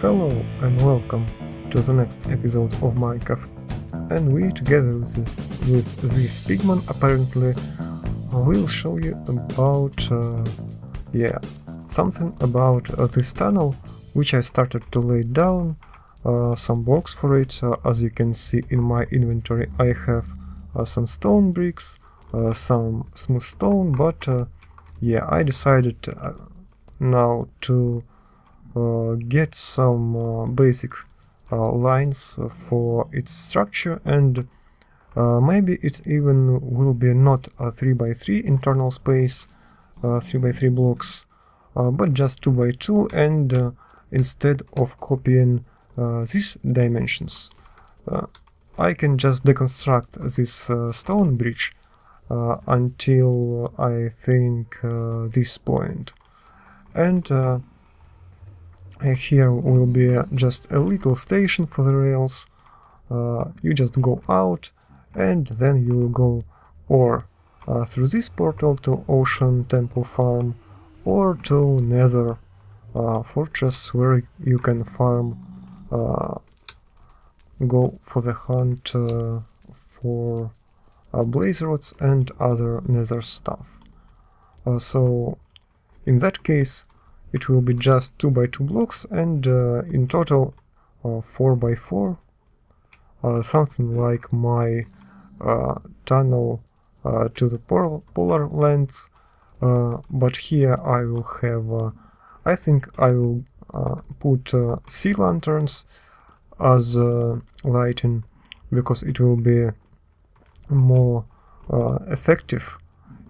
Hello and welcome to the next episode of Minecraft, and we together with this pigman apparently will show you about something about this tunnel which I started to lay down some blocks for it. As you can see in my inventory I have some stone bricks, some smooth stone, but I decided now to get some basic lines for its structure, and maybe it even will be not a 3x3 internal space, 3x3 blocks, but just 2x2, and instead of copying these dimensions, I can just deconstruct this stone bridge until I think this point, and here will be just a little station for the rails. You just go out and then you will go or through this portal to Ocean Temple Farm or to Nether Fortress, where you can farm, go for the hunt for blaze rods and other nether stuff. So in that case it will be just 2x2 blocks, and in total 4x4, something like my tunnel to the polar lands. But here I will have, I think I will put sea lanterns as lighting, because it will be more effective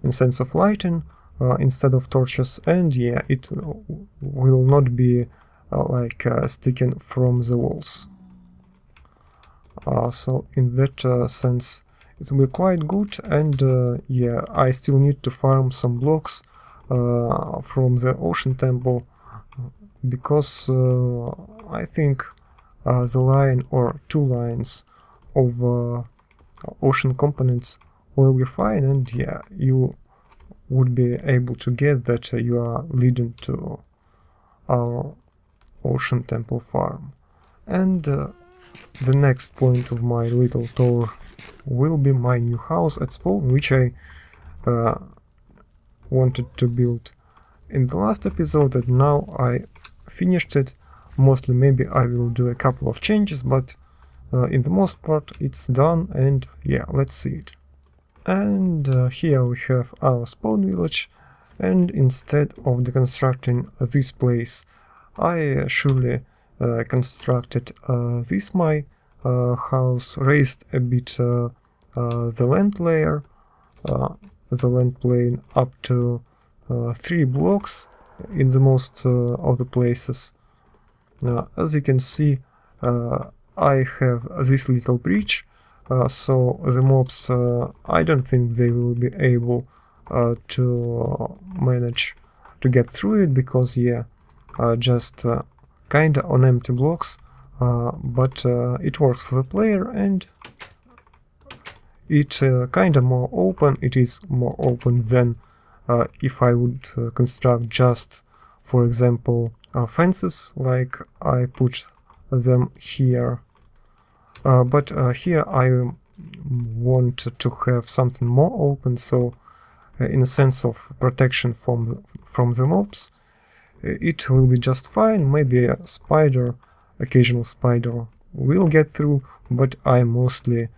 in sense of lighting instead of torches, and it will not be sticking from the walls. So in that sense it will be quite good, and I still need to farm some blocks from the Ocean Temple, because I think the line or two lines of ocean components will be fine, and you would be able to get that you are leading to our Ocean Temple farm. And the next point of my little tour will be my new house at spawn, which I wanted to build in the last episode, and now I finished it. Mostly maybe I will do a couple of changes, but in the most part it's done, and let's see it. And here we have our spawn village, and instead of deconstructing this place I surely constructed this my house, raised a bit the land layer, the land plane up to 3 blocks in the most of the places. As you can see, I have this little bridge, so the mobs, I don't think they will be able to manage to get through it, because just kinda on empty blocks, but it works for the player, and it's kinda more open. It is more open than if I would construct just, for example, fences like I put them here. But here I want to have something more open, so in a sense of protection from the mobs, it will be just fine. Maybe a spider, occasional spider will get through, but I'm mostly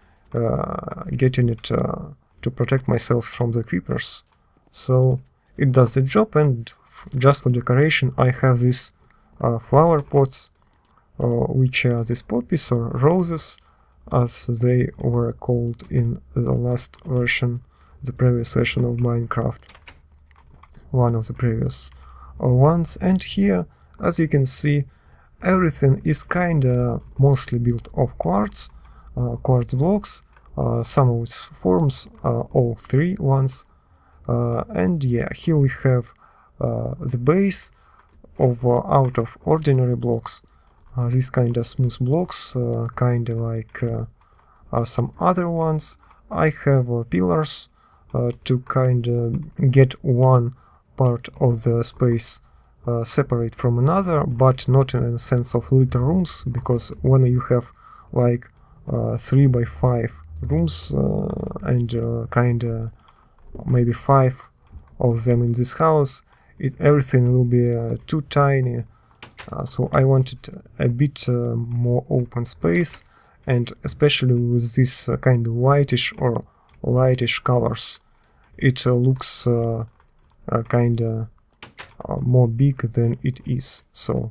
getting it to protect myself from the creepers. So it does the job, and just for decoration I have these flower pots, which are these poppies or roses, as they were called in the last version, the previous version of Minecraft, one of the previous ones. And here, as you can see, everything is kinda mostly built of quartz blocks, some of its forms, all 3 ones, and here we have the base of out of ordinary blocks. These kind of smooth blocks, kinda like some other ones. I have pillars to kinda get one part of the space separate from another, but not in the sense of little rooms, because when you have like 3 by 5 rooms and kinda maybe 5 of them in this house, everything will be too tiny. So I wanted a bit more open space, and especially with this kind of whitish or lightish colors, it looks kinda more big than it is. So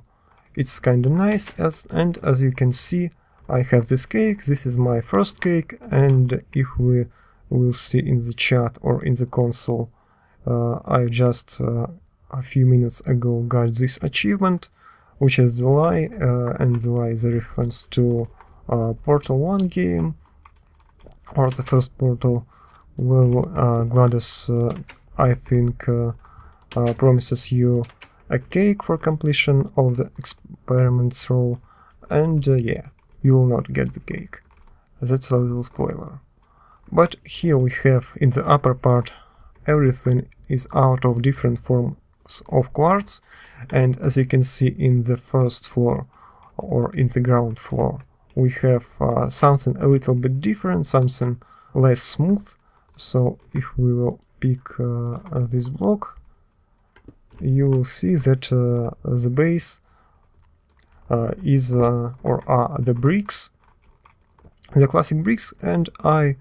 it's kinda nice. And as you can see, I have this cake. This is my first cake, and if we will see in the chat or in the console, I just a few minutes ago got this achievement, which is the lie, and the lie is a reference to Portal 1 game, or the first Portal. Well, GLaDOS, I think, promises you a cake for completion of the experiments row, and yeah, you will not get the cake. That's a little spoiler. But here we have, in the upper part, everything is out of different forms of quartz, and as you can see in the first floor or in the ground floor, we have something a little bit different, something less smooth. So if we will pick this block, you will see that the base is or are the bricks, the classic bricks, and I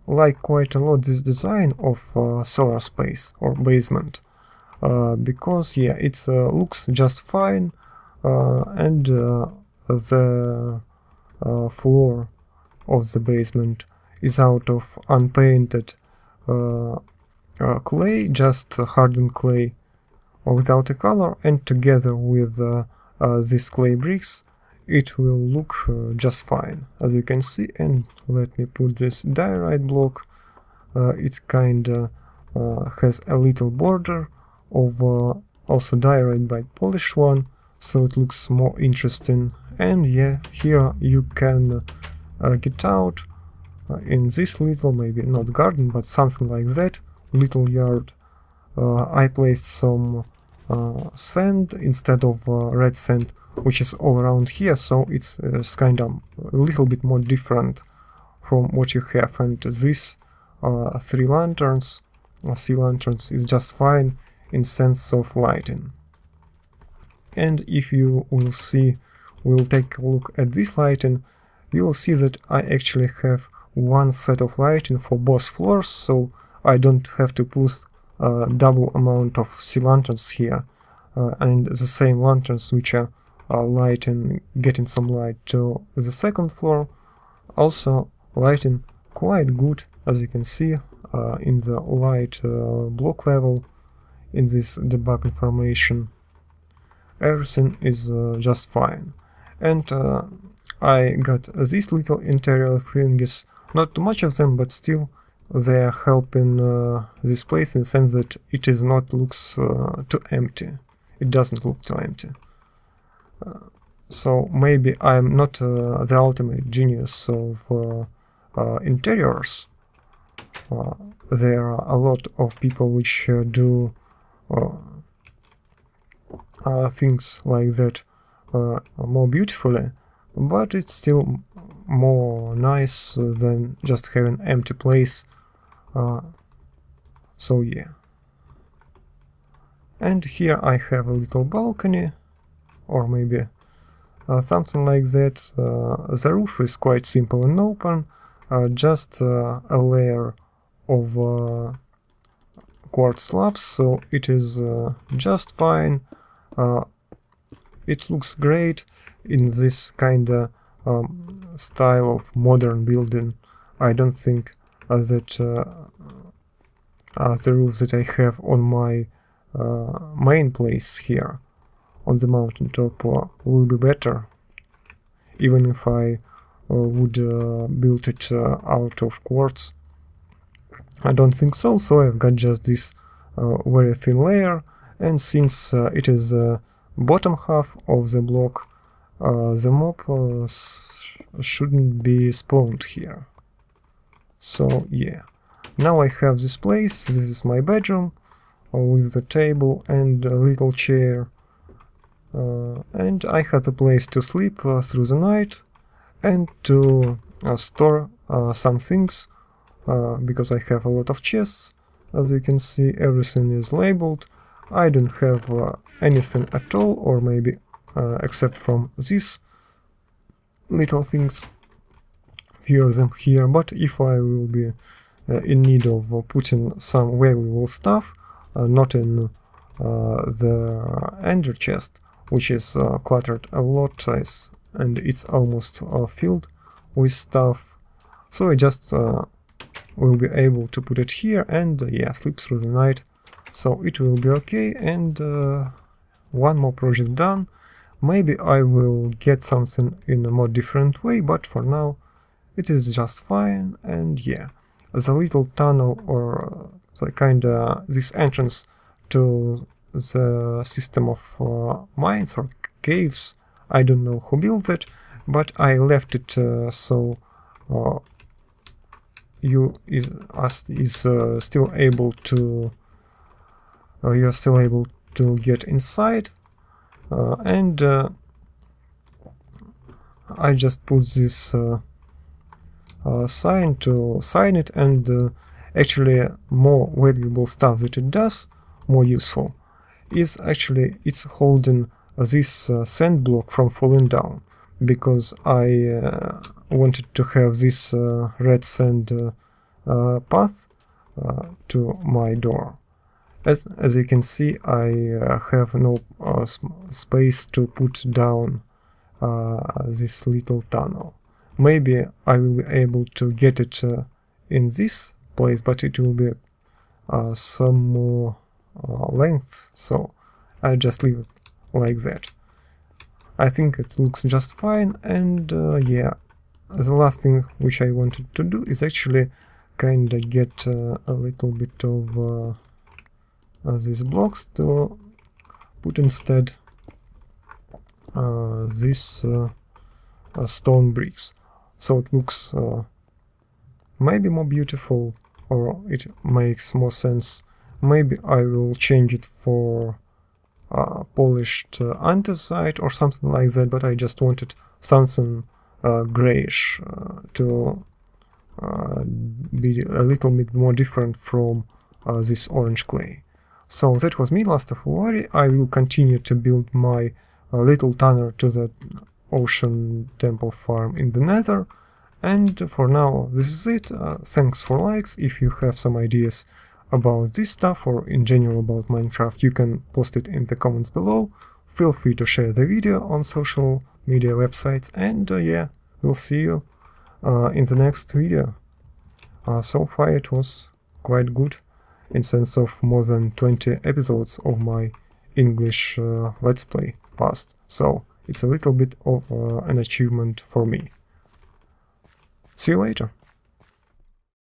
like quite a lot this design of cellar space or basement, because yeah, it looks just fine, and the floor of the basement is out of unpainted clay, just hardened clay without a color, and together with these clay bricks it will look just fine, as you can see. And let me put this diorite block. It's kinda has a little border of also diorite but polished one, so it looks more interesting. And yeah, here you can get out in this little, maybe not garden, but something like that, little yard. I placed some sand instead of red sand, which is all around here, so it's kind of a little bit more different from what you have. And this 3 lanterns, sea lanterns, is just fine in sense of lighting. And if you will see, we'll take a look at this lighting, you will see that I actually have one set of lighting for both floors, so I don't have to put double amount of sea lanterns here, and the same lanterns which are lighting, getting some light to the second floor, also lighting quite good, as you can see in the light block level in this debug information. Everything is just fine. And I got these little interior things, not too much of them, but still they are helping this place in the sense that it is not looks too empty. It doesn't look too empty. So maybe I'm not the ultimate genius of interiors. There are a lot of people which do things like that more beautifully, but it's still more nice than just having an empty place. So yeah. And here I have a little balcony, or maybe something like that. The roof is quite simple and open, just a layer of quartz slabs, so it is just fine. It looks great in this kinda style of modern building. I don't think that the roof that I have on my main place here on the mountaintop will be better, even if I would build it out of quartz. I don't think so, so I've got just this very thin layer, and since it is the bottom half of the block, the mob shouldn't be spawned here. So yeah, now I have this place. This is my bedroom. with the table and a little chair. And I had a place to sleep through the night and to store some things, because I have a lot of chests. As you can see, everything is labeled. I don't have anything at all, or maybe except from these little things, few of them here, but if I will be in need of putting some valuable stuff, not in the ender chest, which is cluttered a lot, and it's almost filled with stuff, so I just will be able to put it here and yeah, sleep through the night, so it will be okay. And one more project done. Maybe I will get something in a more different way, but for now it is just fine. And yeah, the little tunnel, or the kinda this entrance to the system of mines or caves, I don't know who built it, but I left it so you are still able to you're still able to get inside, and I just put this sign to sign it, and actually more valuable stuff that it does, more useful, is actually it's holding this sand block from falling down, because I wanted to have this red sand path to my door. As you can see, I have no space to put down this little tunnel. Maybe I will be able to get it in this place, but it will be some more length, so I just leave it like that. I think it looks just fine. And yeah, the last thing which I wanted to do is actually kinda get a little bit of these blocks to put instead these stone bricks, so it looks maybe more beautiful, or it makes more sense. Maybe I will change it for polished andesite or something like that, but I just wanted something grayish to be a little bit more different from this orange clay. So that was me, LastofAvari. I will continue to build my little tunnel to the ocean temple farm in the nether, and for now this is it. Thanks for likes. If you have some ideas about this stuff or in general about Minecraft, you can post it in the comments below. Feel free to share the video on social media websites, and yeah, we'll see you in the next video. So far it was quite good, in sense of more than 20 episodes of my English Let's Play passed, so it's a little bit of an achievement for me. See you later.